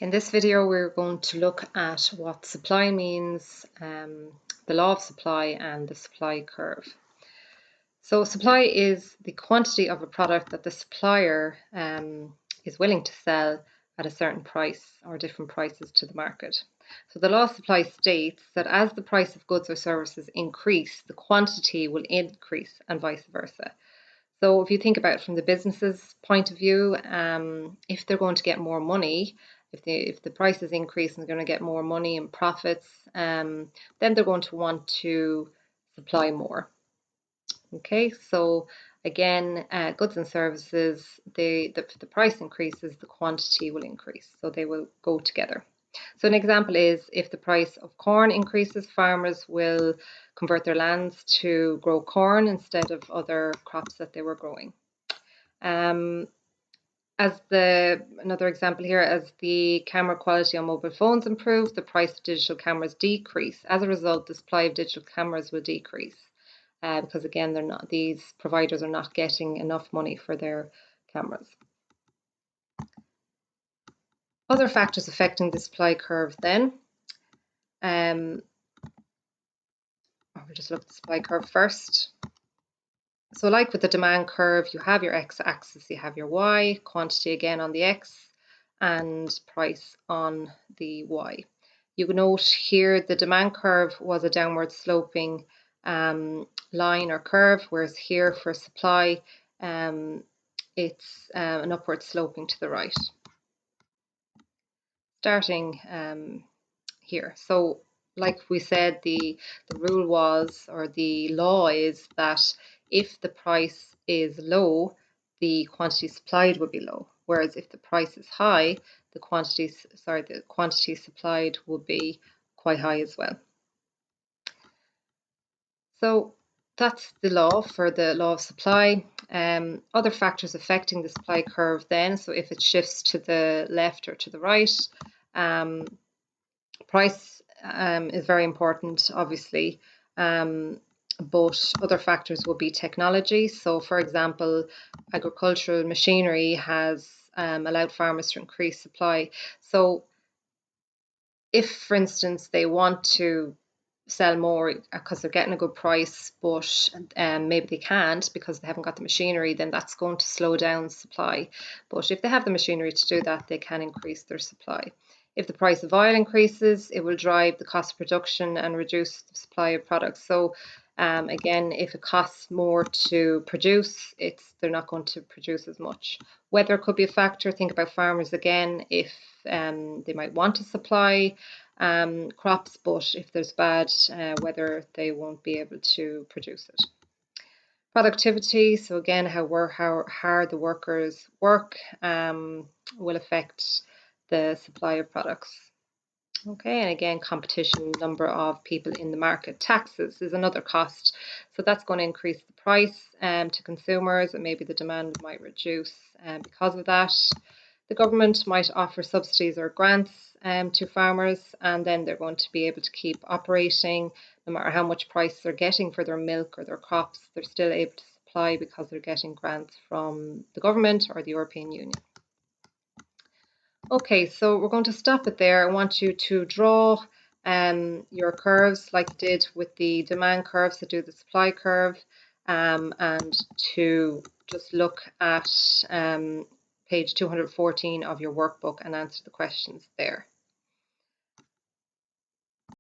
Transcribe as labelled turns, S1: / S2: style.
S1: In this video, we're going to look at what supply means, the law of supply and the supply curve. So supply is the quantity of a product that the supplier is willing to sell at a certain price or different prices to the market. So the law of supply states that as the price of goods or services increase, the quantity will increase and vice versa. So if you think about it from the business's point of view, if they're going to get more money, if the prices increase and they're going to get more money and profits, then they're going to want to supply more. Okay, so again, goods and services, the price increases, the quantity will increase, so they will go together. So an example is if the price of corn increases, farmers will convert their lands to grow corn instead of other crops that they were growing. Another example here, as the camera quality on mobile phones improves, the price of digital cameras decrease. As a result, the supply of digital cameras will decrease because again, these providers are not getting enough money for their cameras. Other factors affecting the supply curve then. We'll just look at the supply curve first. So like with the demand curve, you have your x-axis, you have your y, quantity again on the x, and price on the y. You can note here the demand curve was a downward sloping line or curve, whereas here for supply, it's an upward sloping to the right. Starting here. So like we said, the rule was, or the law is, that if the price is low, the quantity supplied would be low. Whereas if the price is high, the quantity supplied would be quite high as well. So that's the law for the law of supply. Other factors affecting the supply curve then, so if it shifts to the left or to the right, price is very important, obviously, but other factors will be technology. So, for example, agricultural machinery has allowed farmers to increase supply. So, if, for instance, they want to sell more because they're getting a good price, but maybe they can't because they haven't got the machinery, then that's going to slow down supply. But if they have the machinery to do that, they can increase their supply. If the price of oil increases, it will drive the cost of production and reduce the supply of products. So again, if it costs more to produce, they're not going to produce as much. Weather could be a factor. Think about farmers again. If they might want to supply crops, but if there's bad weather, they won't be able to produce it. Productivity, so again, how hard the workers work will affect the supply of products. Okay, and again, competition, number of people in the market. Taxes is another cost, so that's going to increase the price to consumers, and maybe the demand might reduce because of that. The government might offer subsidies or grants to farmers, and then they're going to be able to keep operating. No matter how much price they're getting for their milk or their crops, they're still able to supply because they're getting grants from the government or the European Union. Okay, so we're going to stop it there. I want you to draw your curves like you did with the demand curve, so do the supply curve, and to just look at page 214 of your workbook and answer the questions there.